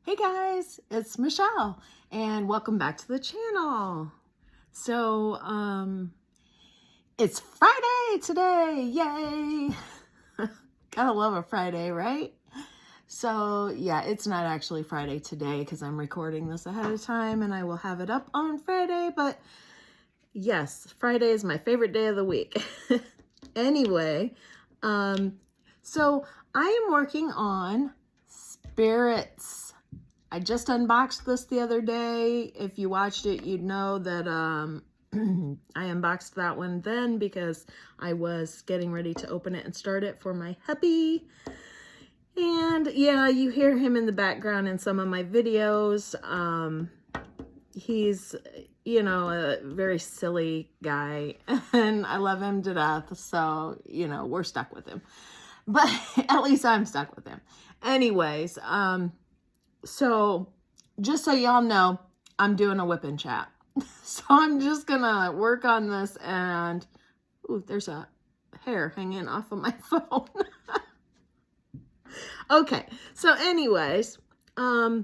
Hey guys, it's Michelle and welcome back to the channel. So, it's Friday today. Yay. Gotta love a Friday, right? So yeah, it's not actually Friday today because I'm recording this ahead of time and I will have it up on Friday, but yes, Friday is my favorite day of the week. Anyway, so I am working on spirits. I just unboxed this the other day. If you watched it, you'd know that I unboxed that one then because I was getting ready to open it and start it for my hubby. And yeah, you hear him in the background in some of my videos. He's, you know, a very silly guy and I love him to death. So, you know, we're stuck with him. But at least I'm stuck with him. Anyways, so just so y'all know, I'm doing a whip and chat. So I'm just gonna work on this and, ooh, there's a hair hanging off of my phone. Okay, so anyways, I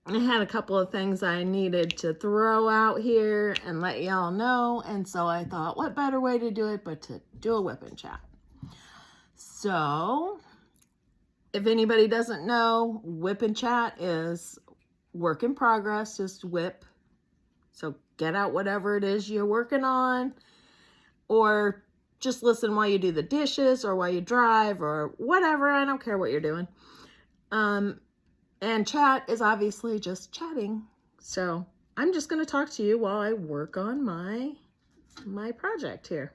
had a couple of things I needed to throw out here and let y'all know. And so I thought, what better way to do it but to do a whip and chat. So if anybody doesn't know, whip and chat is work in progress, just whip. So get out whatever it is you're working on, or just listen while you do the dishes or while you drive or whatever. I don't care what you're doing. And chat is obviously just chatting. So I'm just going to talk to you while I work on my project here.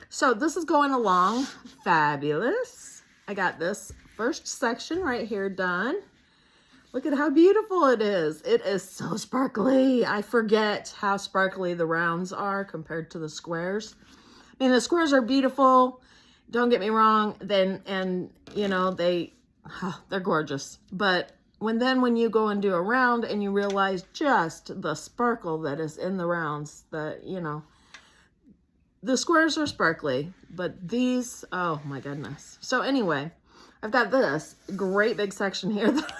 So this is going along fabulous. I got this first section right here done. Look at how beautiful it is. It is so sparkly. I forget how sparkly the rounds are compared to the squares. I mean, the squares are beautiful. Don't get me wrong. And you know, they're gorgeous. But when you go and do a round and you realize just the sparkle that is in the rounds, you know, the squares are sparkly, but these, oh my goodness. So anyway, I've got this great big section here that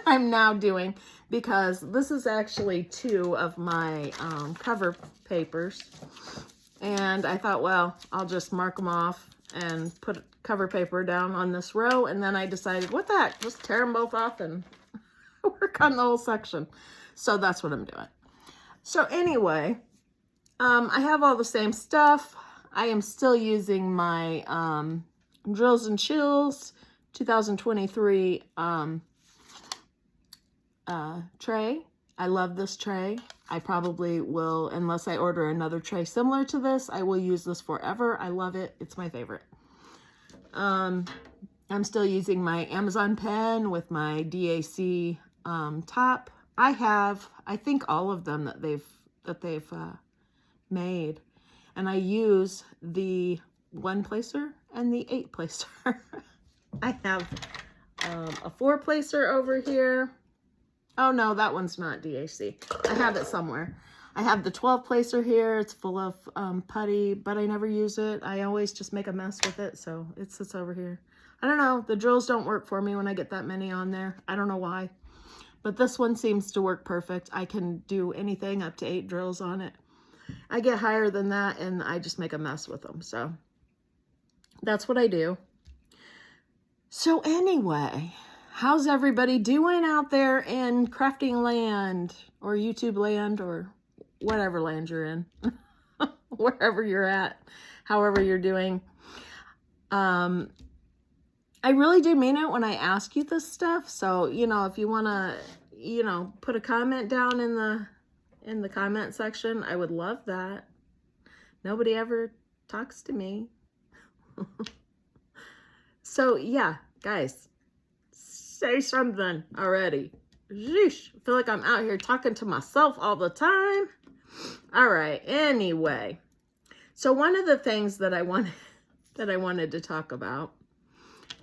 I'm now doing because this is actually 2 of my cover papers. And I thought, well, I'll just mark them off and put cover paper down on this row. And then I decided, what the heck, just tear them both off and work on the whole section. So that's what I'm doing. So anyway, I have all the same stuff. I am still using my Drills and Chills 2023 tray. I love this tray. I probably will, unless I order another tray similar to this, I will use this forever. I love it. It's my favorite. I'm still using my Amazon pen with my DAC top. I have, I think, all of them that they've made, and I use the 1-placer and the 8-placer. I have a 4-placer over here. Oh no, that one's not DAC. I have it somewhere. I have the 12-placer here. It's full of putty, but I never use it. I always just make a mess with it, so it sits over here. I don't know. The drills don't work for me when I get that many on there. I don't know why, but this one seems to work perfect. I can do anything up to 8 drills on it. I get higher than that and I just make a mess with them. So that's what I do. So anyway, how's everybody doing out there in crafting land or YouTube land or whatever land you're in, wherever you're at, however you're doing? I really do mean it when I ask you this stuff. So, you know, if you want to, you know, put a comment down in the comment section, I would love that. Nobody ever talks to me. So yeah, guys, say something already. Sheesh, I feel like I'm out here talking to myself all the time. All right, anyway. So one of the things that I wanted to talk about,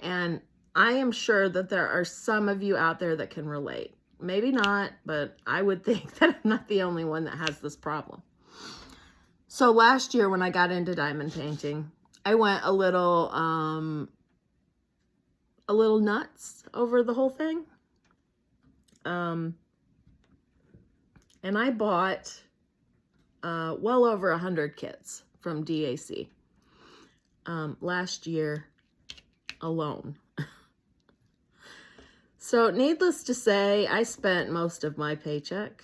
and I am sure that there are some of you out there that can relate. Maybe not, but I would think that I'm not the only one that has this problem. So last year when I got into diamond painting, I went a little nuts over the whole thing. And I bought well over 100 kits from DAC last year alone. So needless to say, I spent most of my paycheck.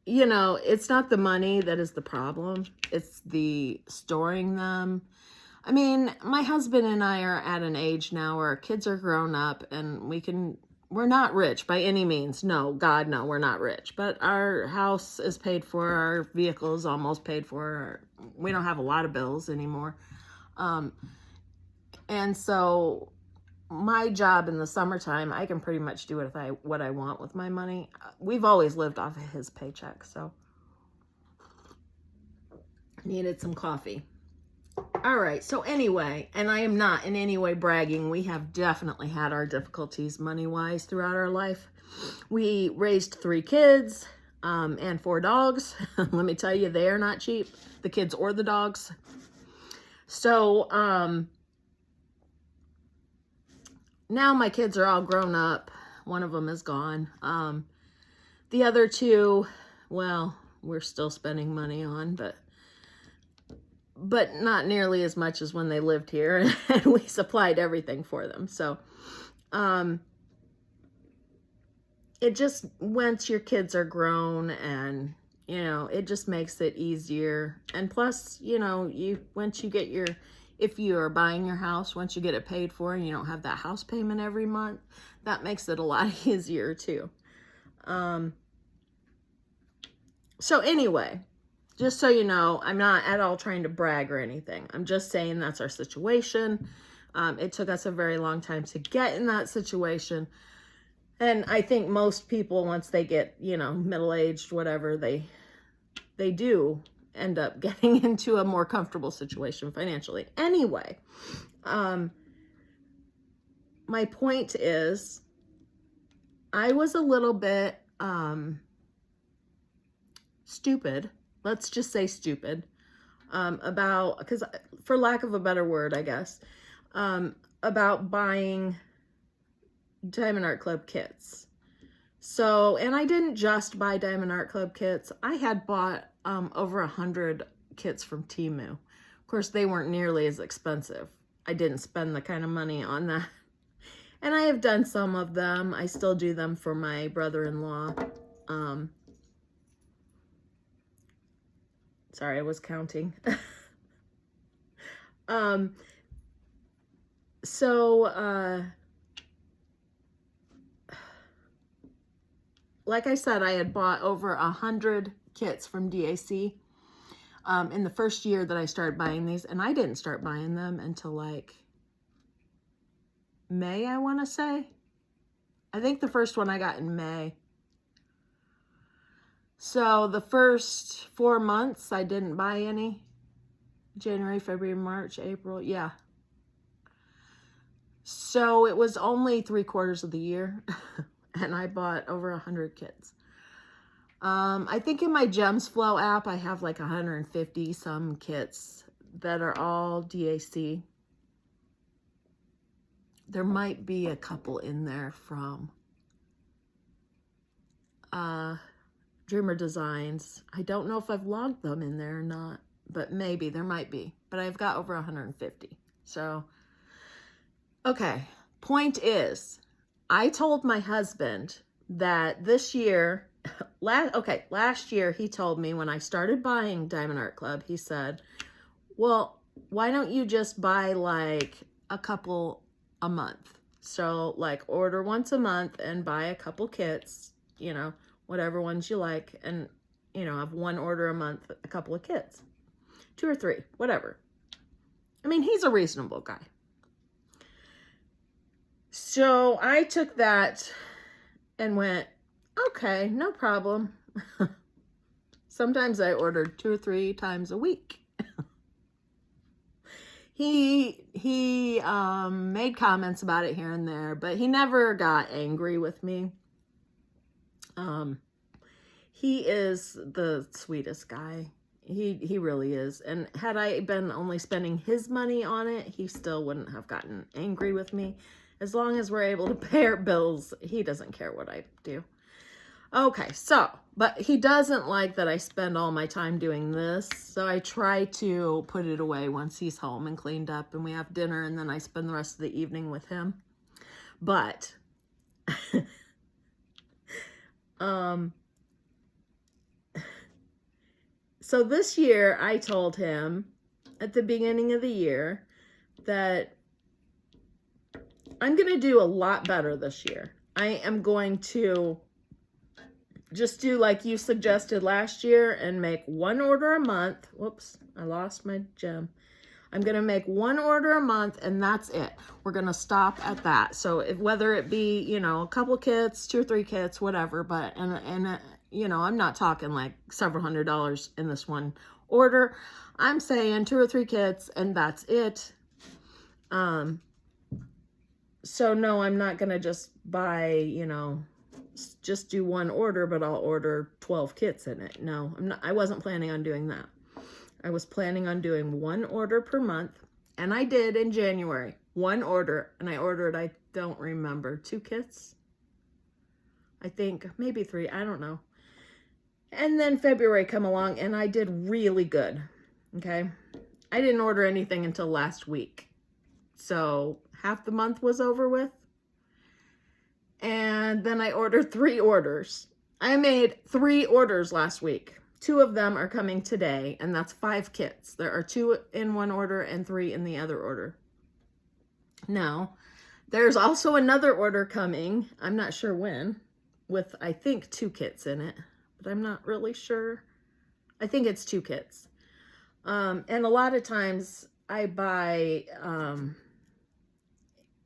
You know, it's not the money that is the problem. It's the storing them. I mean, my husband and I are at an age now where our kids are grown up and we're not rich by any means. No, God, no, we're not rich. But our house is paid for. Our vehicle is almost paid for. We don't have a lot of bills anymore. And so my job in the summertime, I can pretty much do what I want with my money. We've always lived off of his paycheck, so needed some coffee. All right, so anyway, and I am not in any way bragging. We have definitely had our difficulties money-wise throughout our life. We raised 3 kids and 4 dogs. Let me tell you, they are not cheap, the kids or the dogs. So, now my kids are all grown up. One of them is gone. The other 2, well, we're still spending money on, but not nearly as much as when they lived here, and we supplied everything for them. So, it just, once your kids are grown, and, you know, it just makes it easier. And plus, you know, once you get if you are buying your house, once you get it paid for and you don't have that house payment every month, that makes it a lot easier too. So anyway, just so you know, I'm not at all trying to brag or anything. I'm just saying that's our situation. It took us a very long time to get in that situation. And I think most people, once they get, you know, middle-aged, whatever, they do end up getting into a more comfortable situation financially. Anyway, my point is, I was a little bit stupid. Let's just say stupid because for lack of a better word, I guess, about buying Diamond Art Club kits. So, and I didn't just buy Diamond Art Club kits. I had bought over 100 kits from Temu. Of course, they weren't nearly as expensive. I didn't spend the kind of money on that. And I have done some of them. I still do them for my brother-in-law. Sorry, I was counting. Like I said, I had bought over 100 kits from DAC in the first year that I started buying these, and I didn't start buying them until like May, I want to say. I think the first one I got in May. So the first 4 months, I didn't buy any. January, February, March, April, yeah. So it was only 3/4 of the year, and I bought over 100 kits. I think in my Gems Flow app, I have like 150 some kits that are all DAC. There might be a couple in there from Dreamer Designs. I don't know if I've logged them in there or not, but maybe there might be. But I've got over 150. So, okay. Point is, I told my husband that this year, last year he told me when I started buying Diamond Art Club, he said, well, why don't you just buy like a couple a month? So like order once a month and buy a couple kits, you know, whatever ones you like, and, you know, have one order a month, a couple of kits, 2 or 3, whatever. I mean, he's a reasonable guy. So I took that and went, okay, no problem. Sometimes I ordered 2 or 3 times a week. He made comments about it here and there, but he never got angry with me. He is the sweetest guy. He really is. And had I been only spending his money on it, he still wouldn't have gotten angry with me. As long as we're able to pay our bills, he doesn't care what I do. Okay, so, but he doesn't like that I spend all my time doing this, so I try to put it away once he's home and cleaned up and we have dinner, and then I spend the rest of the evening with him. But, so this year I told him at the beginning of the year that I'm going to do a lot better this year. I am going to just do like you suggested last year and make one order a month. Whoops, I lost my gem. I'm going to make one order a month and that's it. We're going to stop at that. So whether it be, you know, a couple kits, 2 or 3 kits, whatever, but, you know, I'm not talking like several $100s in this one order. I'm saying 2 or 3 kits and that's it. So no, I'm not going to just buy, you know, just do one order, but I'll order 12 kits in it. No, I wasn't planning on doing that. I was planning on doing one order per month, and I did in January. One order, and I ordered, I don't remember, 2 kits? I think, maybe 3, I don't know. And then February come along, and I did really good, okay? I didn't order anything until last week. So half the month was over with. And then I ordered 3 orders. I made 3 orders last week. 2 of them are coming today, and that's 5 kits. There are 2 in one order and 3 in the other order. Now, there's also another order coming, I'm not sure when, with I think 2 kits in it, but I'm not really sure. I think it's 2 kits. And a lot of times I buy,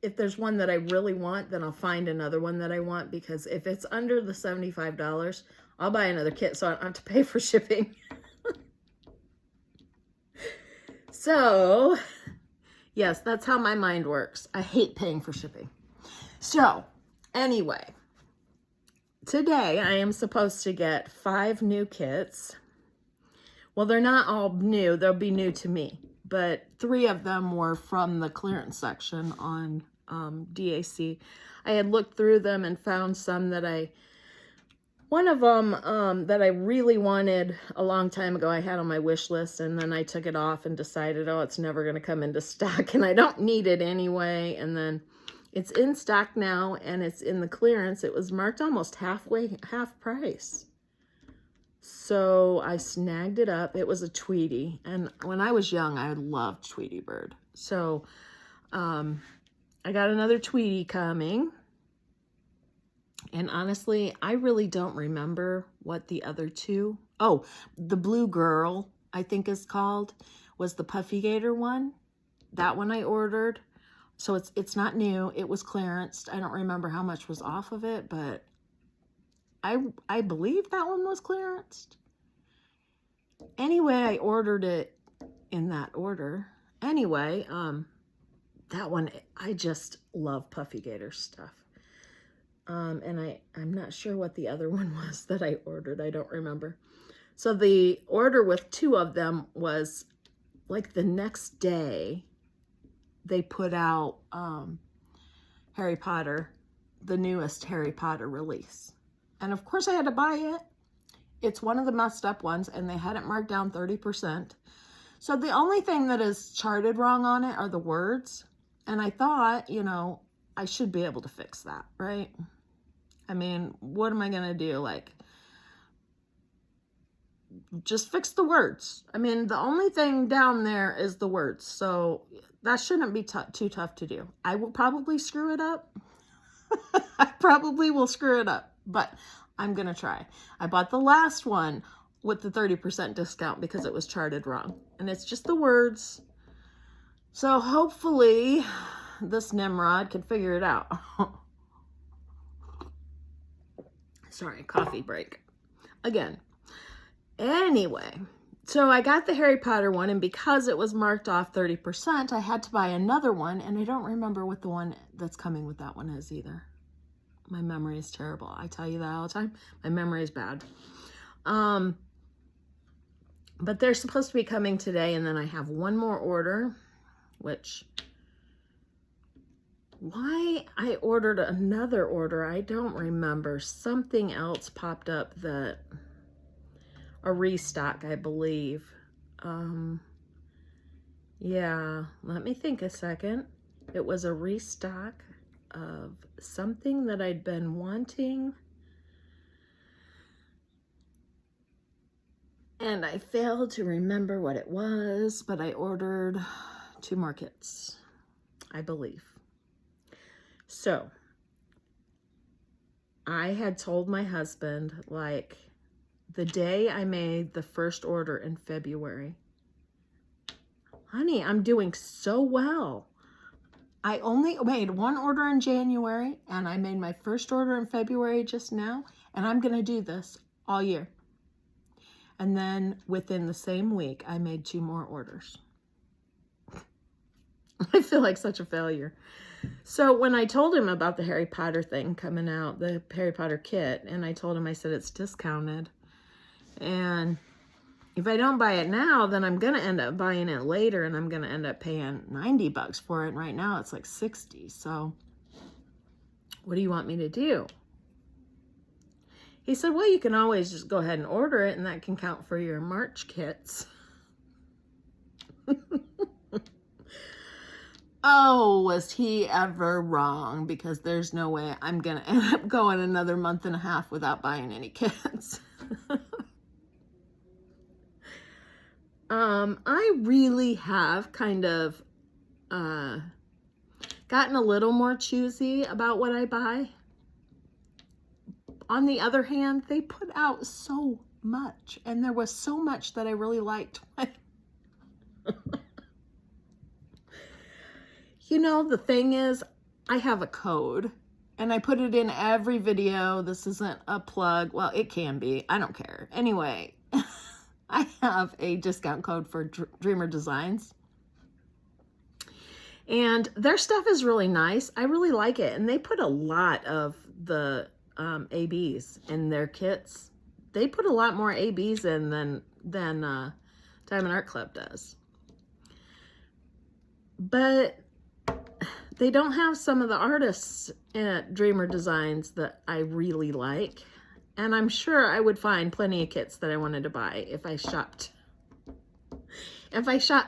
if there's one that I really want, then I'll find another one that I want, because if it's under the $75, I'll buy another kit so I don't have to pay for shipping. So, yes, that's how my mind works. I hate paying for shipping. So, anyway, today I am supposed to get 5 new kits. Well, they're not all new. They'll be new to me. But 3 of them were from the clearance section on DAC. I had looked through them and found some that one of them that I really wanted a long time ago, I had on my wish list, and then I took it off and decided, oh, it's never going to come into stock, and I don't need it anyway. And then it's in stock now, and it's in the clearance. It was marked almost half price. So I snagged it up. It was a Tweety, and when I was young, I loved Tweety Bird. So I got another Tweety coming. And honestly, I really don't remember what the other 2. Oh, the Blue Girl, I think is called, was the Puffy Gator one. That one I ordered. So it's not new. It was clearanced. I don't remember how much was off of it, but I believe that one was clearanced. Anyway, I ordered it in that order. Anyway, that one, I just love Puffy Gator stuff. And I'm not sure what the other one was that I ordered. I don't remember. So the order with 2 of them was like the next day they put out Harry Potter, the newest Harry Potter release. And of course I had to buy it. It's one of the messed up ones, and they had it marked down 30%. So the only thing that is charted wrong on it are the words. And I thought, you know, I should be able to fix that, right? I mean, what am I going to do? Like, just fix the words. I mean, the only thing down there is the words. So that shouldn't be too tough to do. I will probably screw it up. I probably will screw it up, but I'm going to try. I bought the last one with the 30% discount because it was charted wrong. And it's just the words. So hopefully this Nimrod can figure it out. Sorry, coffee break. Again. Anyway, so I got the Harry Potter one, and because it was marked off 30%, I had to buy another one, and I don't remember what the one that's coming with that one is either. My memory is terrible. I tell you that all the time. My memory is bad. But they're supposed to be coming today, and then I have one more order, which why I ordered another order, I don't remember. Something else popped up that, a restock, I believe. Yeah, let me think a second. It was a restock of something that I'd been wanting. And I failed to remember what it was, but I ordered 2 more kits, I believe. So, I had told my husband, like, the day I made the first order in February, honey, I'm doing so well. I only made 1 order in January, and I made my first order in February just now, and I'm going to do this all year. And then within the same week, I made 2 more orders. I feel like such a failure. So when I told him about the Harry Potter thing coming out, the Harry Potter kit, and I told him, I said, it's discounted. And if I don't buy it now, then I'm going to end up buying it later, and I'm going to end up paying $90 for it. And right now it's like 60. So what do you want me to do? He said, well, you can always just go ahead and order it, and that can count for your March kits. Oh, was he ever wrong? Because there's no way I'm going to end up going another month and a half without buying any kits. I really have kind of gotten a little more choosy about what I buy. On the other hand, they put out so much, and there was so much that I really liked. You know, the thing is, I have a code, and I put it in every video. This isn't a plug. Well, it can be. I don't care. Anyway, I have a discount code for Dreamer Designs. And their stuff is really nice. I really like it. And they put a lot of the ABs in their kits. They put a lot more ABs in than Diamond Art Club does. But they don't have some of the artists at Dreamer Designs that I really like. And I'm sure I would find plenty of kits that I wanted to buy if I shopped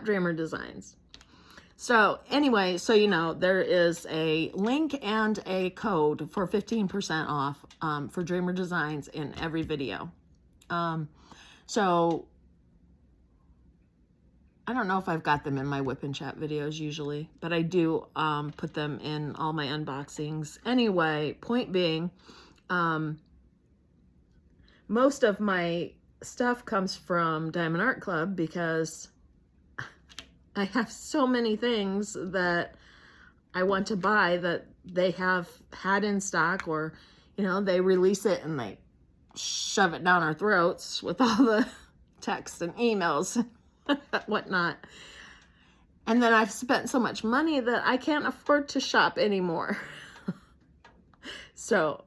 Dreamer Designs. So anyway, so you know, there is a link and a code for 15% off for Dreamer Designs in every video. So I don't know if I've got them in my Whip and Chat videos usually, but I do put them in all my unboxings. Anyway, point being, most of my stuff comes from Diamond Art Club because I have so many things that I want to buy that they have had in stock, or, you know, they release it and they shove it down our throats with all the texts and emails and whatnot. And then I've spent so much money that I can't afford to shop anymore. So,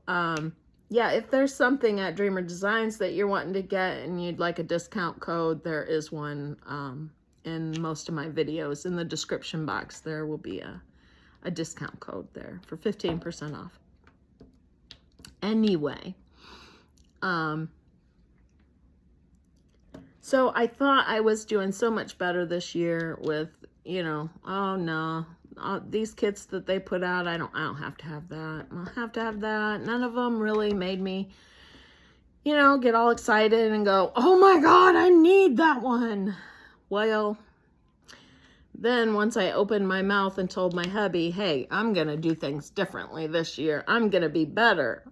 yeah, if there's something at Dreamer Designs that you're wanting to get and you'd like a discount code, there is one in most of my videos. In the description box, there will be a discount code there for 15% off. Anyway, so I thought I was doing so much better this year with, you know, oh no, these kits that they put out, I don't have to have that. I don't have to have that. None of them really made me, you know, get all excited and go, oh my God, I need that one. Well, then once I opened my mouth and told my hubby, hey, I'm going to do things differently this year, I'm going to be better,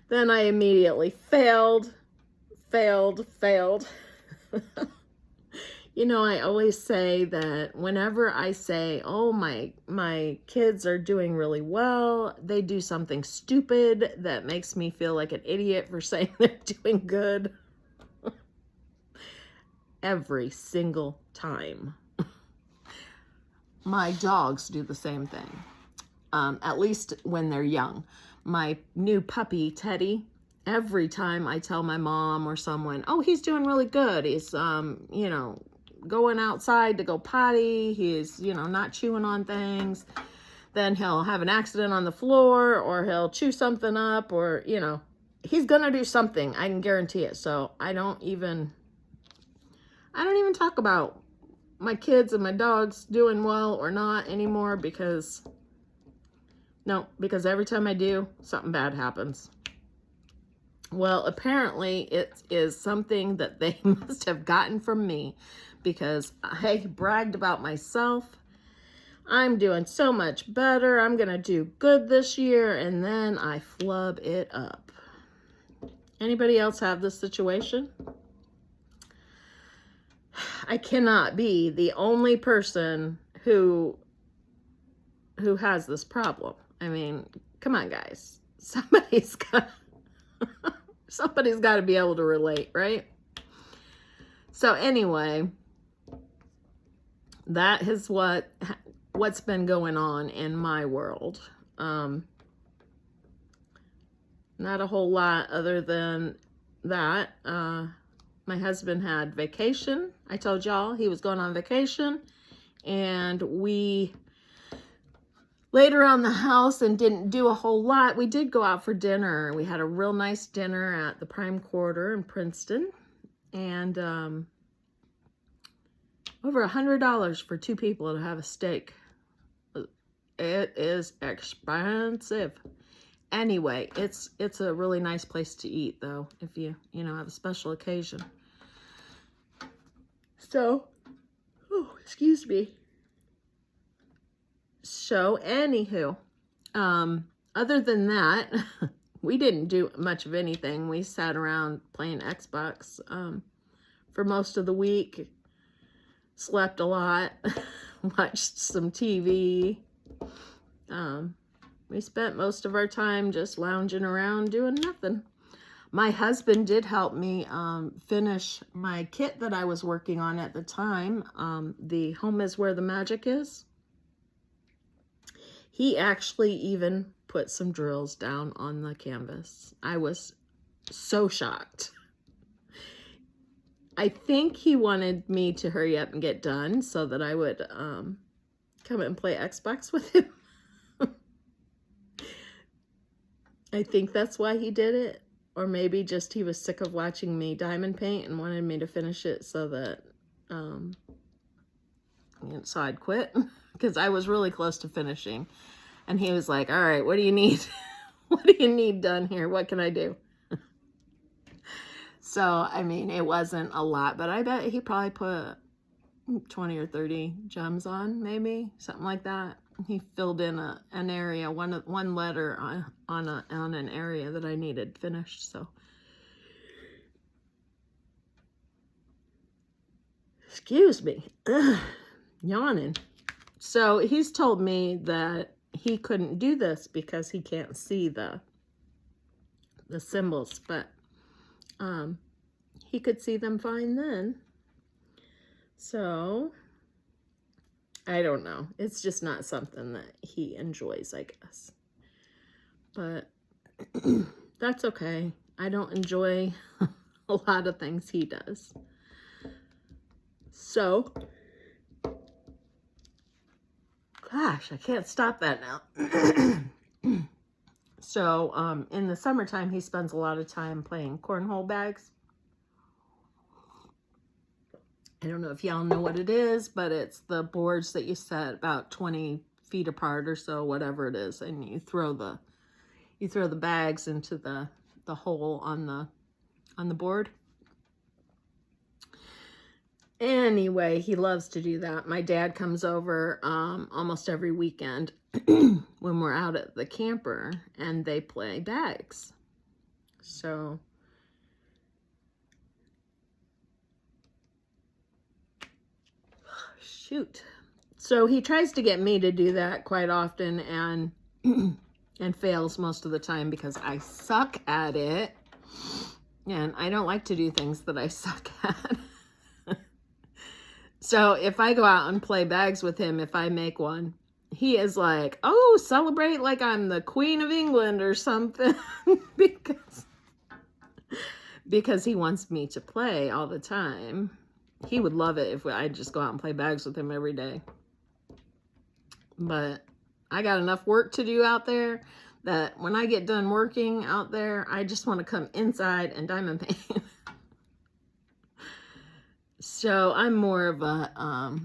then I immediately failed. You know, I always say that whenever I say, oh, my kids are doing really well, they do something stupid that makes me feel like an idiot for saying they're doing good. Every single time. My dogs do the same thing, at least when they're young. My new puppy, Teddy, every time I tell my mom or someone, oh, he's doing really good. He's, you know, going outside to go potty. He's, you know, not chewing on things. then he'll have an accident on the floor, or he'll chew something up, or, you know, he's gonna do something. I can guarantee it. So I don't even talk about my kids and my dogs doing well or not anymore, because every time I do, something bad happens. Well, apparently it is something that they must have gotten from me, because I bragged about myself. I'm doing so much better. I'm going to do good this year. And then I flub it up. Anybody else have this situation? I cannot be the only person who has this problem. I mean, come on, guys. Somebody's got to be able to relate, right? So anyway, that is what's been going on in my world. Not a whole lot other than that. My husband had vacation. I told y'all he was going on vacation, and we laid around the house and didn't do a whole lot. We did go out for dinner. We had a real nice dinner at the Prime Quarter in Princeton, and over $100 for 2 people to have a steak. It is expensive. Anyway, it's a really nice place to eat, though, if you have a special occasion. So, excuse me. So, anywho, other than that, we didn't do much of anything. We sat around playing Xbox for most of the week, slept a lot, watched some TV. We spent most of our time just lounging around doing nothing. My husband did help me finish my kit that I was working on at the time, the Home is Where the Magic Is. He actually even put some drills down on the canvas. I was so shocked. I think he wanted me to hurry up and get done so that I would come and play Xbox with him. I think that's why he did it. Or maybe just he was sick of watching me diamond paint and wanted me to finish it so that, so I'd quit. Because I was really close to finishing. And he was like, all right, what do you need? What do you need done here? What can I do? So, I mean, it wasn't a lot, but I bet he probably put 20 or 30 gems on, maybe, something like that. He filled in an area, one letter on an area that I needed finished. So, excuse me, yawning. So he's told me that he couldn't do this because he can't see the symbols, but he could see them fine then. So I don't know. It's just not something that he enjoys, I guess. But that's okay. I don't enjoy a lot of things he does. So, gosh, I can't stop that now. So, in the summertime, he spends a lot of time playing cornhole bags. I don't know if y'all know what it is, but it's the boards that you set about 20 feet apart or so, whatever it is, and you throw the bags into the hole on the board. Anyway, he loves to do that. My dad comes over almost every weekend when we're out at the camper, and they play bags. So shoot. So he tries to get me to do that quite often, and fails most of the time because I suck at it. And I don't like to do things that I suck at. So if I go out and play bags with him, if I make one, he is like, oh, celebrate like I'm the Queen of England or something. because he wants me to play all the time. He would love it if I just go out and play bags with him every day. But I got enough work to do out there that when I get done working out there, I just want to come inside and diamond paint. So I'm more of a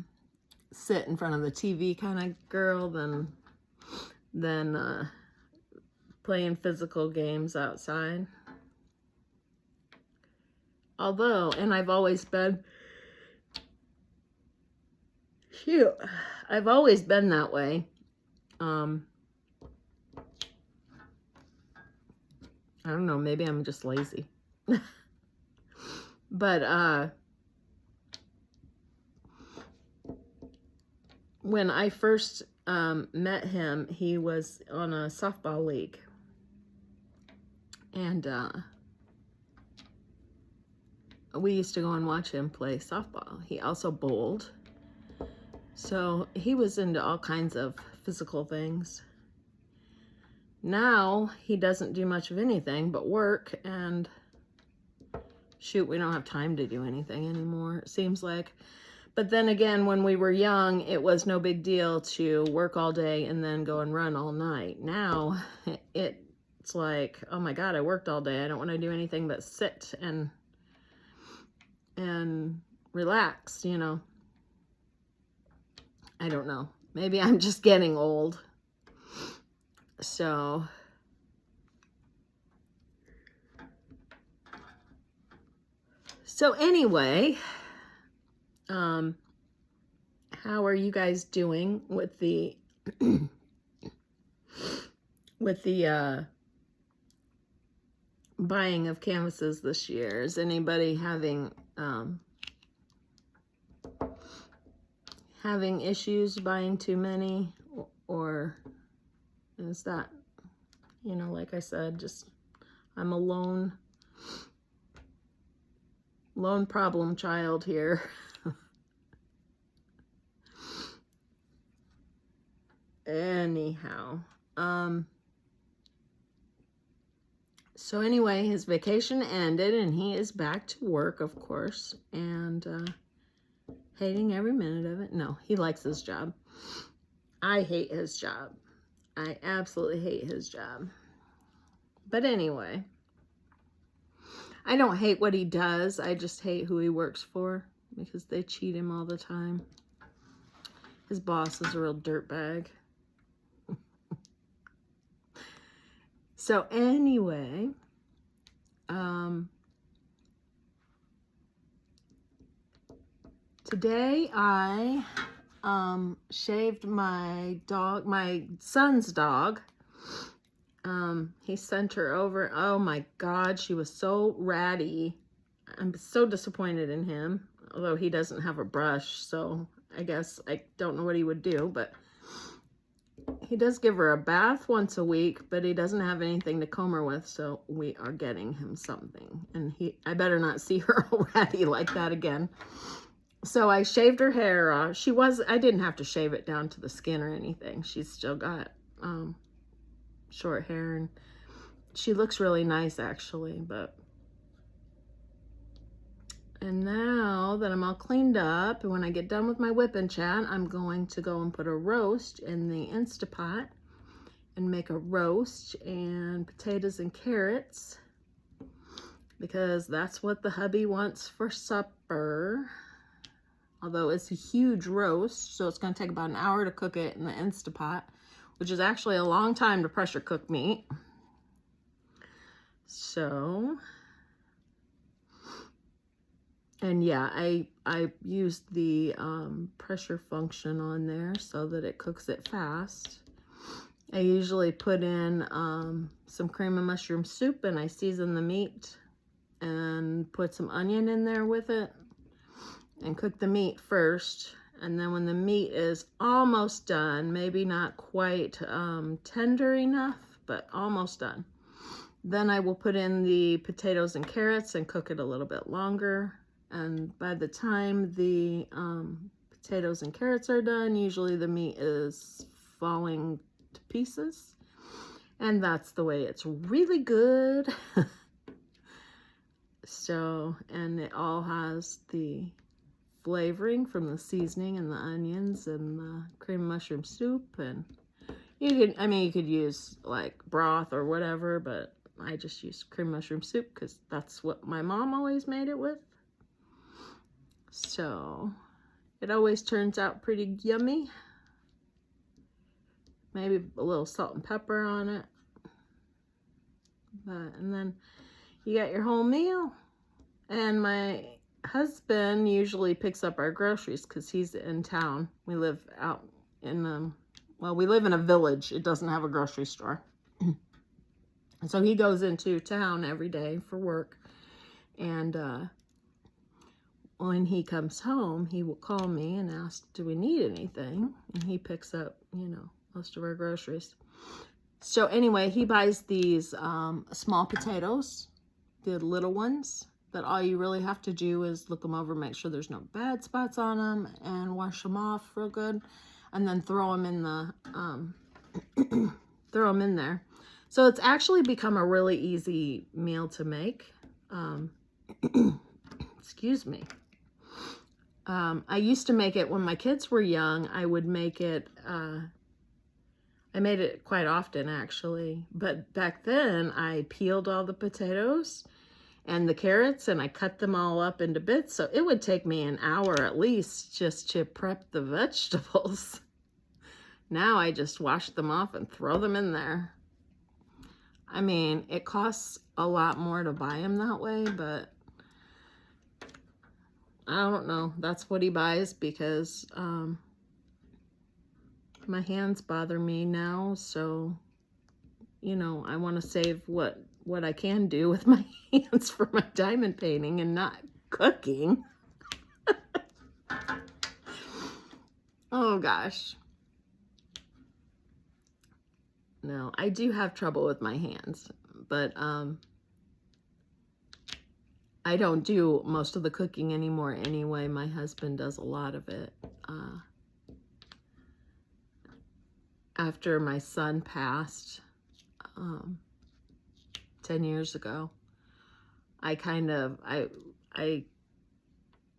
sit in front of the TV kind of girl than playing physical games outside. Although, and I've always been, I've always been that way. I don't know, maybe I'm just lazy. But when I first met him, he was on a softball league. And we used to go and watch him play softball. He also bowled. So he was into all kinds of physical things. Now he doesn't do much of anything but work, and shoot, we don't have time to do anything anymore, it seems like. But then again, when we were young, it was no big deal to work all day and then go and run all night. Now it's like, oh my God, I worked all day. I don't want to do anything but sit and relax, you know. I don't know. Maybe I'm just getting old. So anyway, how are you guys doing with the buying of canvases this year? Is anybody having issues buying too many, or is that, you know, like I said, just I'm a lone problem child here. Anyhow, so anyway, his vacation ended and he is back to work, of course, and hating every minute of it. No, he likes his job. I hate his job. I absolutely hate his job. But anyway, I don't hate what he does. I just hate who he works for, because they cheat him all the time. His boss is a real dirtbag. So anyway, today I shaved my son's dog. He sent her over. Oh my God, she was so ratty. I'm so disappointed in him, although he doesn't have a brush, so I guess I don't know what he would do, but he does give her a bath once a week, but he doesn't have anything to comb her with, so we are getting him something. And I better not see her all ratty like that again. So I shaved her hair off. I didn't have to shave it down to the skin or anything. She's still got short hair, and she looks really nice actually. And now that I'm all cleaned up, and when I get done with my whip and chat, I'm going to go and put a roast in the Instapot and make a roast and potatoes and carrots, because that's what the hubby wants for supper. Although it's a huge roast, so it's going to take about an hour to cook it in the Instapot, which is actually a long time to pressure cook meat. So, and yeah, I used the pressure function on there so that it cooks it fast. I usually put in some cream of mushroom soup, and I season the meat and put some onion in there with it and cook the meat first. And then when the meat is almost done, maybe not quite tender enough, but almost done, then I will put in the potatoes and carrots and cook it a little bit longer. And by the time the potatoes and carrots are done, usually the meat is falling to pieces. And that's the way it's really good. So, and it all has the flavoring from the seasoning and the onions and the cream of mushroom soup, and I mean, you could use like broth or whatever, but I just use cream mushroom soup because that's what my mom always made it with. So it always turns out pretty yummy. Maybe a little salt and pepper on it. And then you got your whole meal. And my husband usually picks up our groceries because he's in town. We live out in well, we live in a village. It doesn't have a grocery store. And so he goes into town every day for work. And when he comes home, he will call me and ask, do we need anything? And he picks up, you know, most of our groceries. So anyway, he buys these small potatoes, the little ones, that all you really have to do is look them over, make sure there's no bad spots on them, and wash them off real good, and then throw them in the throw them in there. So it's actually become a really easy meal to make. Excuse me. I used to make it when my kids were young. I would make it, I made it quite often actually, but back then I peeled all the potatoes and the carrots and I cut them all up into bits. So it would take me an hour at least just to prep the vegetables. Now I just wash them off and throw them in there. I mean, it costs a lot more to buy them that way, but I don't know. That's what he buys because my hands bother me now. So, you know, I want to save what I can do with my hands for my diamond painting and not cooking. Oh gosh. No, I do have trouble with my hands, but I don't do most of the cooking anymore anyway. My husband does a lot of it. After my son passed 10 years ago, I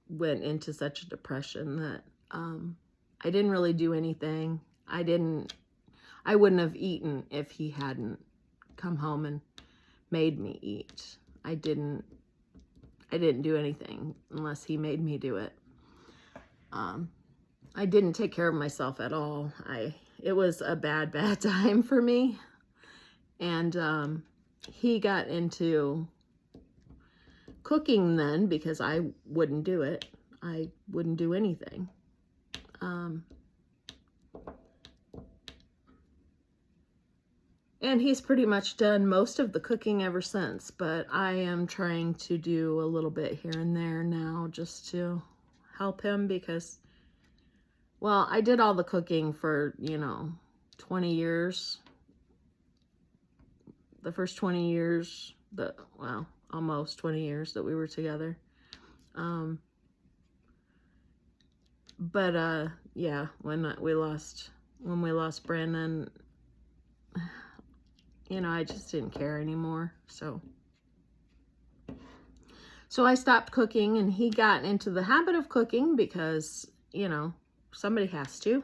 went into such a depression that I didn't really do anything. I wouldn't have eaten if he hadn't come home and made me eat. I didn't do anything unless he made me do it. I didn't take care of myself at all. It was a bad time for me. And he got into cooking then because I wouldn't do it. I wouldn't do anything. And he's pretty much done most of the cooking ever since, but I am trying to do a little bit here and there now just to help him because, well, I did all the cooking for, 20 years. The first 20 years, almost 20 years that we were together. Yeah, when we lost Brandon, I just didn't care anymore. So I stopped cooking and he got into the habit of cooking because, somebody has to.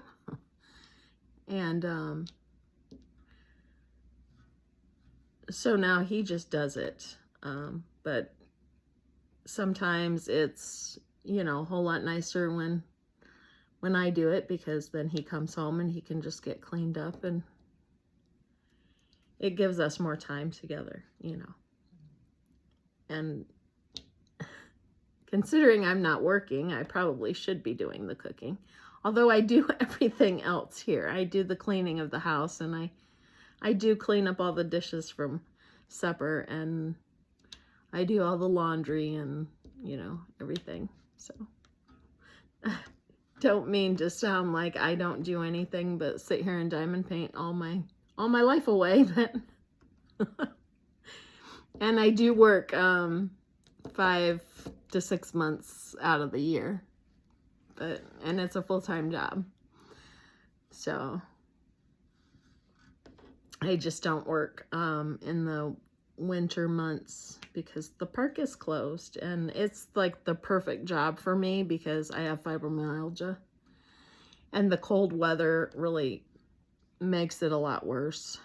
And so now he just does it. But sometimes it's, a whole lot nicer when I do it because then he comes home and he can just get cleaned up and it gives us more time together, And considering I'm not working, I probably should be doing the cooking. Although I do everything else here. I do the cleaning of the house and I do clean up all the dishes from supper and I do all the laundry and, everything. So don't mean to sound like I don't do anything but sit here and diamond paint all my life away, but and I do work 5 to 6 months out of the year, and it's a full-time job, so I just don't work in the winter months because the park is closed, and it's like the perfect job for me because I have fibromyalgia, and the cold weather really makes it a lot worse.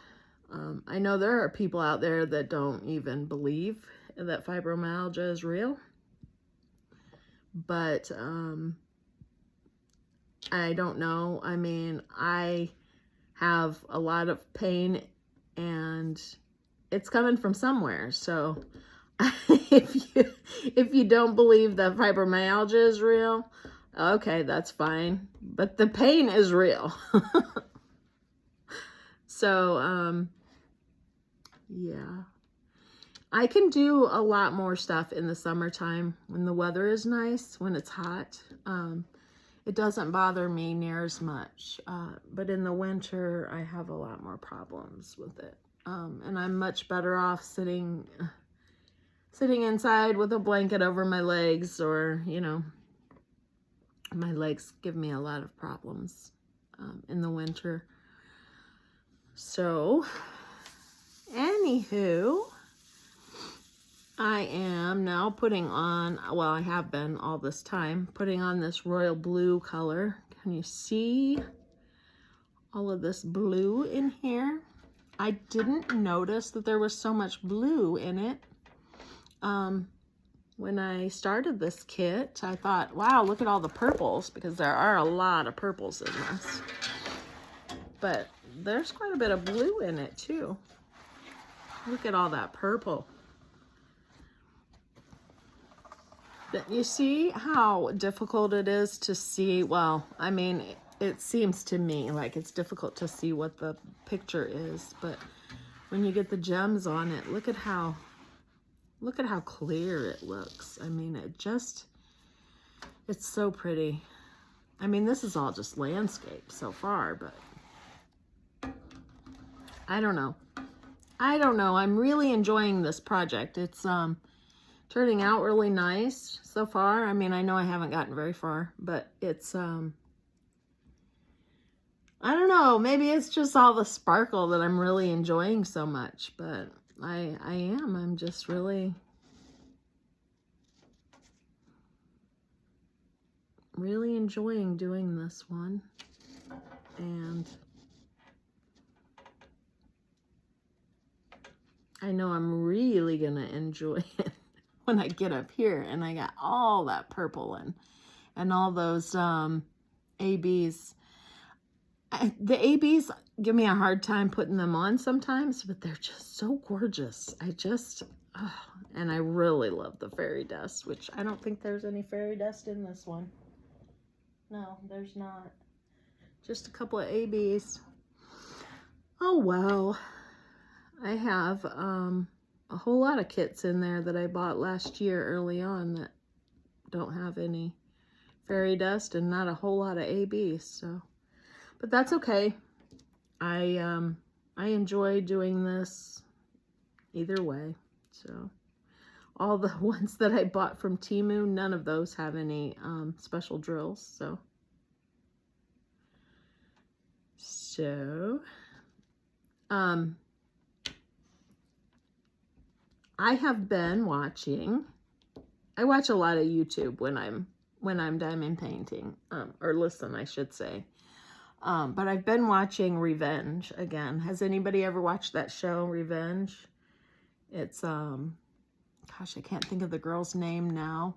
I know there are people out there that don't even believe that fibromyalgia is real, but I don't know. I mean, I have a lot of pain and it's coming from somewhere. So if you don't believe that fibromyalgia is real, okay, that's fine. But the pain is real. So, yeah. I can do a lot more stuff in the summertime when the weather is nice, when it's hot. It doesn't bother me near as much. But in the winter, I have a lot more problems with it. And I'm much better off sitting inside with a blanket over my legs, or, you know, my legs give me a lot of problems in the winter. So, anywho, I am now putting on, well, I have been all this time, putting on this royal blue color. Can you see all of this blue in here? I didn't notice that there was so much blue in it. When I started this kit, I thought, wow, look at all the purples, because there are a lot of purples in this. But there's quite a bit of blue in it too. Look at all that purple. But you see how difficult it is to see? Well, I mean, it seems to me like it's difficult to see what the picture is, but when you get the gems on it, look at how clear it looks. I mean, it's so pretty. I mean, this is all just landscape so far, but I don't know. I'm really enjoying this project. It's turning out really nice so far. I mean, I know I haven't gotten very far, but it's I don't know, maybe it's just all the sparkle that I'm really enjoying so much, but I'm just really enjoying doing this one. And I know I'm really gonna enjoy it when I get up here and I got all that purple and all those ABs. The ABs give me a hard time putting them on sometimes, but they're just so gorgeous. And I really love the fairy dust, which I don't think there's any fairy dust in this one. No, there's not. Just a couple of ABs. Oh, well. I have a whole lot of kits in there that I bought last year early on that don't have any fairy dust and not a whole lot of ABs. So, but that's okay. I enjoy doing this either way. So, all the ones that I bought from Temu, none of those have any special drills. So, I have been watching, I watch a lot of YouTube when I'm diamond painting, or listen, I should say. But I've been watching Revenge again. Has anybody ever watched that show, Revenge? It's, gosh, I can't think of the girl's name now.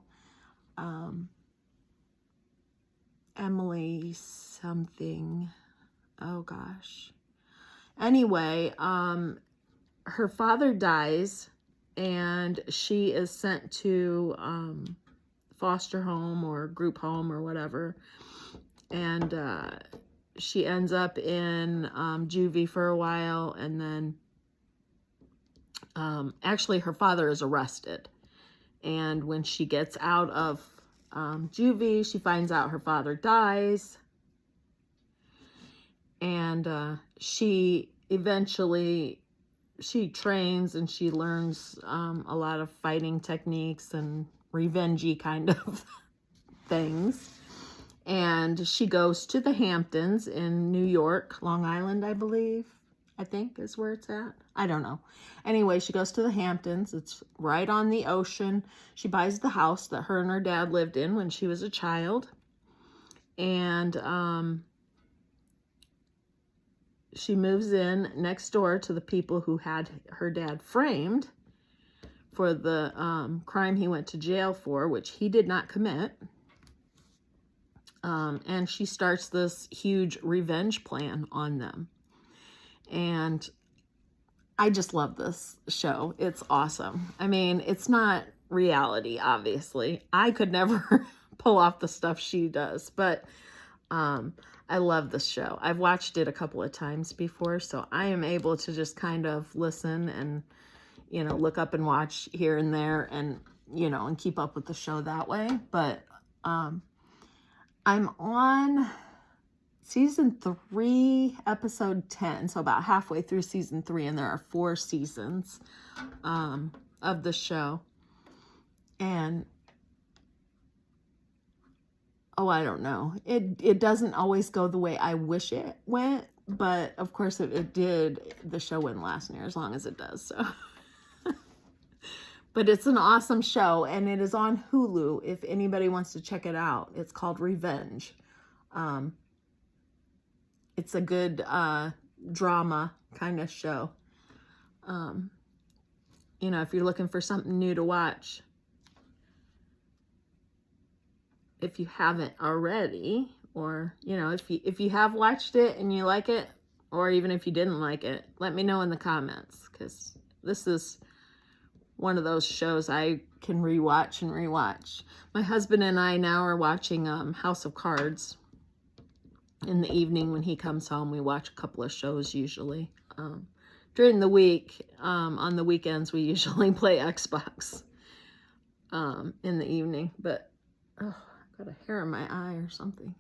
Emily something. Oh, gosh. Anyway, her father dies, and she is sent to foster home or group home or whatever. And she ends up in juvie for a while, and then actually her father is arrested. And when she gets out of juvie, she finds out her father dies. And she eventually, she trains and she learns a lot of fighting techniques and revenge-y kind of things. And she goes to the Hamptons in New York, Long Island, I believe. I think is where it's at. I don't know. Anyway, she goes to the Hamptons. It's right on the ocean. She buys the house that her and her dad lived in when she was a child. And she moves in next door to the people who had her dad framed for the crime he went to jail for, which he did not commit. And she starts this huge revenge plan on them. And I just love this show. It's awesome. I mean, it's not reality, obviously. I could never pull off the stuff she does, but I love this show. I've watched it a couple of times before, so I am able to just kind of listen and, you know, look up and watch here and there and, you know, and keep up with the show that way. But I'm on season 3, episode 10, so about halfway through season 3, and there are 4 seasons of the show. And I don't know. It doesn't always go the way I wish it went, but of course it did. The show wouldn't last near as long as it does, so. But it's an awesome show, and it is on Hulu if anybody wants to check it out. It's called Revenge. It's a good drama kind of show. You know, if you're looking for something new to watch, if you haven't already, or, you know, if you have watched it and you like it, or even if you didn't like it, let me know in the comments, because this is one of those shows I can rewatch and rewatch. My husband and I now are watching House of Cards. In the evening when he comes home, we watch a couple of shows usually. During the week, on the weekends, we usually play Xbox in the evening. But, oh, I've got a hair in my eye or something.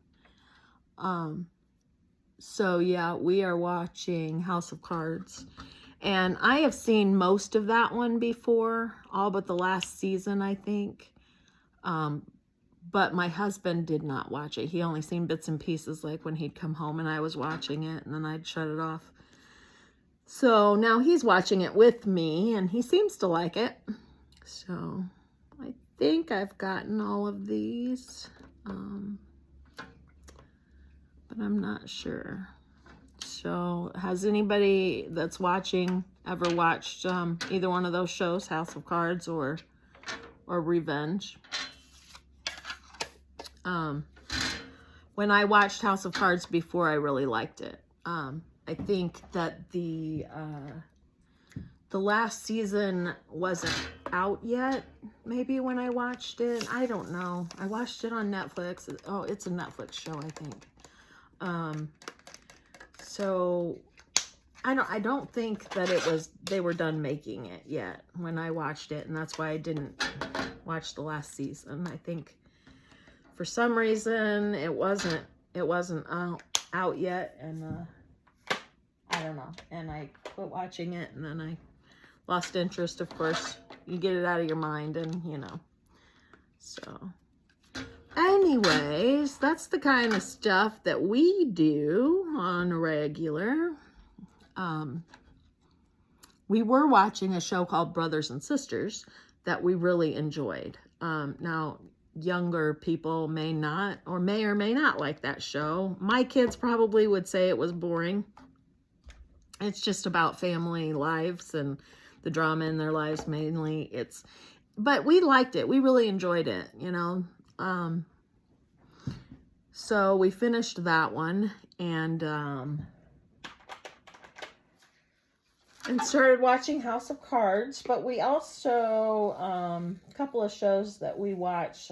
So, yeah, we are watching House of Cards. And I have seen most of that one before, all but the last season, I think. But my husband did not watch it. He only seen bits and pieces, like when he'd come home and I was watching it, and then I'd shut it off. So now he's watching it with me, and he seems to like it. So I think I've gotten all of these, but I'm not sure. So has anybody that's watching ever watched either one of those shows, House of Cards or Revenge? When I watched House of Cards before, I really liked it. I think that the last season wasn't out yet, maybe, when I watched it. I don't know. I watched it on Netflix. Oh, it's a Netflix show, I think. So I don't think that they were done making it yet when I watched it, and that's why I didn't watch the last season. I think for some reason it wasn't out yet, and I don't know, and I quit watching it, and then I lost interest. Of course, you get it out of your mind, and you know. So anyways, that's the kind of stuff that we do on a regular. We were watching a show called Brothers and Sisters that we really enjoyed. Now, younger people may not, or may not like that show. My kids probably would say it was boring. It's just about family lives and the drama in their lives mainly. But we liked it. We really enjoyed it, you know. So we finished that one, and started watching House of Cards. But we also, a couple of shows that we watch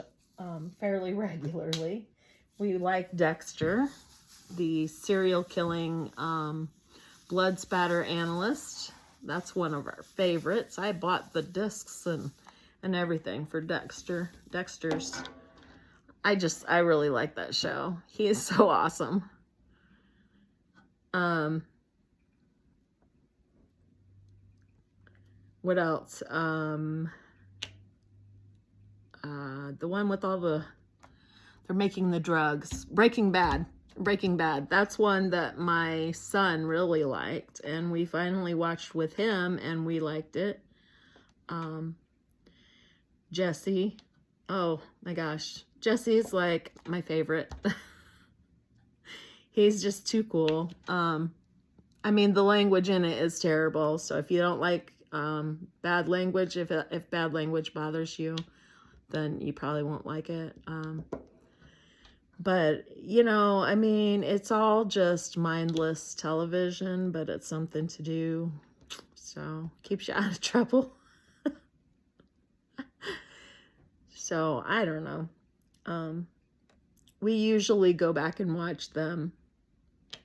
fairly regularly. We like Dexter, the serial killing blood spatter analyst. That's one of our favorites. I bought the discs and everything for Dexter's. I really like that show. He is so awesome. What else? The one with all they're making the drugs. Breaking Bad. That's one that my son really liked, and we finally watched with him, and we liked it. Jesse. Oh my gosh. Jesse's like my favorite. He's just too cool. I mean, the language in it is terrible. So if you don't like bad language, if bad language bothers you, then you probably won't like it. But, you know, I mean, it's all just mindless television, but it's something to do. So keeps you out of trouble. So I don't know. We usually go back and watch them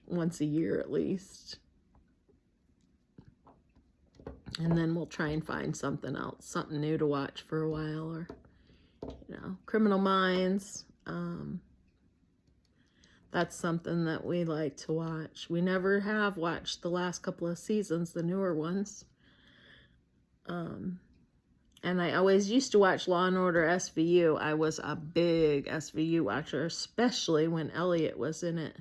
once a year at least. And then we'll try and find something else, something new to watch for a while, or, you know, Criminal Minds. That's something that we like to watch. We never have watched the last couple of seasons, the newer ones. And I always used to watch Law and Order SVU. I was a big SVU watcher, especially when Elliot was in it.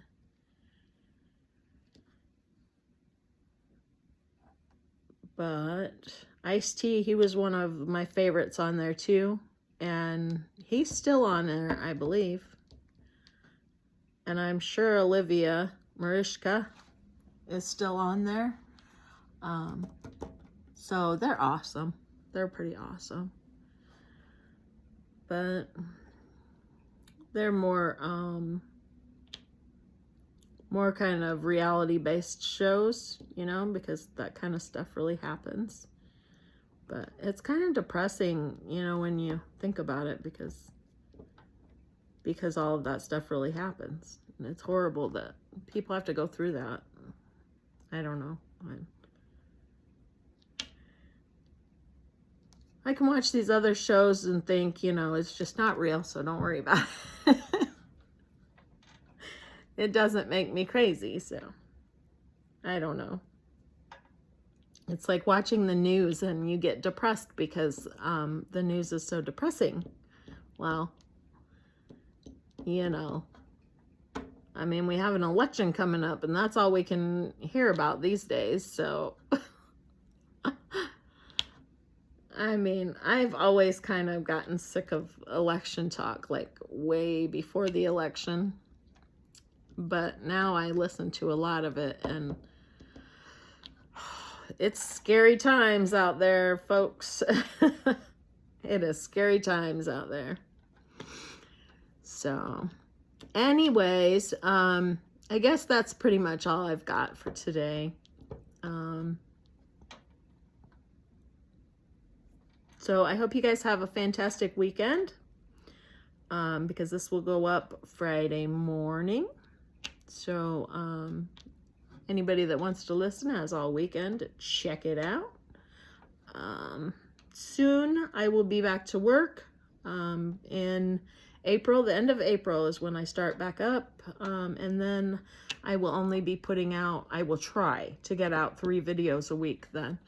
But Ice-T, he was one of my favorites on there too. And he's still on there, I believe. And I'm sure Olivia Mariska is still on there. So they're awesome. They're pretty awesome. But they're more kind of reality-based shows, you know, because that kind of stuff really happens. But it's kind of depressing, you know, when you think about it, because all of that stuff really happens. And it's horrible that people have to go through that. I don't know. I can watch these other shows and think, you know, it's just not real, so don't worry about it. It doesn't make me crazy, so I don't know. It's like watching the news and you get depressed because the news is so depressing. Well, you know, I mean, we have an election coming up and that's all we can hear about these days, so I mean, I've always kind of gotten sick of election talk, like way before the election. But now I listen to a lot of it, and it's scary times out there, folks. It is scary times out there. So, anyways, I guess that's pretty much all I've got for today. So I hope you guys have a fantastic weekend, because this will go up Friday morning. So anybody that wants to listen has all weekend. Check it out. Soon I will be back to work. In April, the end of April is when I start back up. And then I will only be putting out, I will try to get out 3 videos a week then.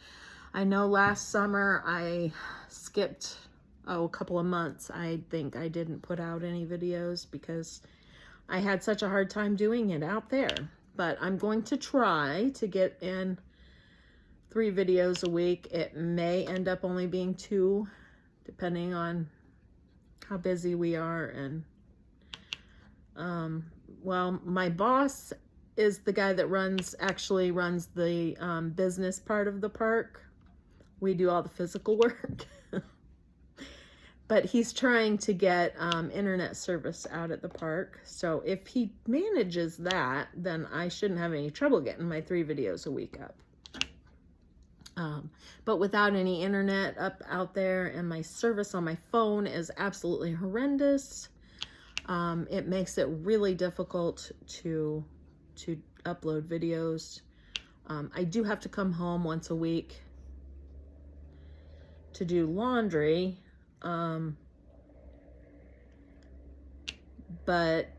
I know last summer I skipped, a couple of months. I think I didn't put out any videos because I had such a hard time doing it out there. But I'm going to try to get in 3 videos a week. It may end up only being 2, depending on how busy we are. And well, my boss is the guy that actually runs the business part of the park. We do all the physical work. But he's trying to get internet service out at the park. So if he manages that, then I shouldn't have any trouble getting my 3 videos a week up. But without any internet up out there, and my service on my phone is absolutely horrendous, it makes it really difficult to upload videos. I do have to come home once a week to do laundry. But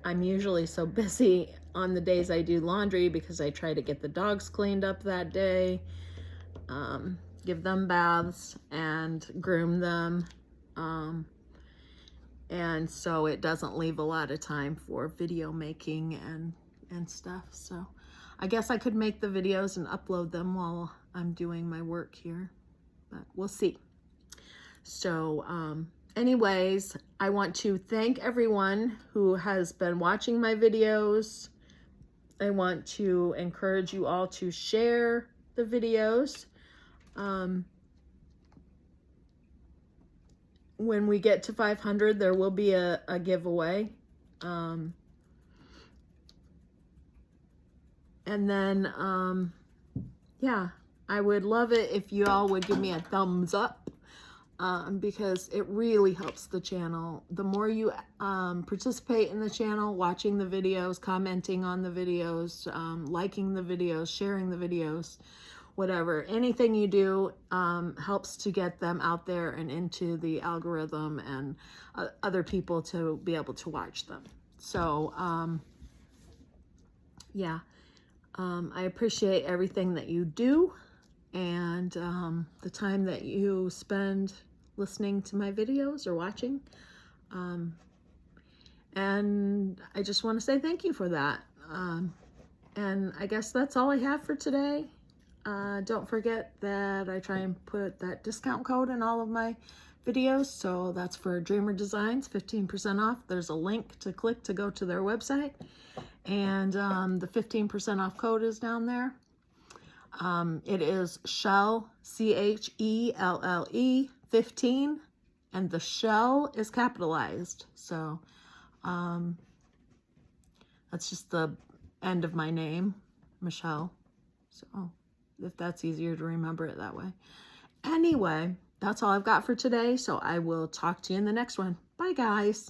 I'm usually so busy on the days I do laundry because I try to get the dogs cleaned up that day, give them baths and groom them. And so it doesn't leave a lot of time for video making and stuff. So I guess I could make the videos and upload them while I'm doing my work here, but we'll see. So anyways, I want to thank everyone who has been watching my videos I want to encourage you all to share the videos. When we get to 500, there will be a giveaway. And then, yeah, I would love it if you all would give me a thumbs up, because it really helps the channel. The more you participate in the channel, watching the videos, commenting on the videos, liking the videos, sharing the videos, whatever, anything you do helps to get them out there and into the algorithm and other people to be able to watch them. So, yeah, I appreciate everything that you do, and the time that you spend listening to my videos or watching. And I just want to say thank you for that. And I guess that's all I have for today. Don't forget that I try and put that discount code in all of my videos. So that's for Dreamer Designs, 15% off. There's a link to click to go to their website. And the 15% off code is down there. It is Chelle, CHELLE 15, and the Chelle is capitalized. So that's just the end of my name, Michelle. So if that's easier to remember it that way. Anyway, that's all I've got for today. So I will talk to you in the next one. Bye, guys.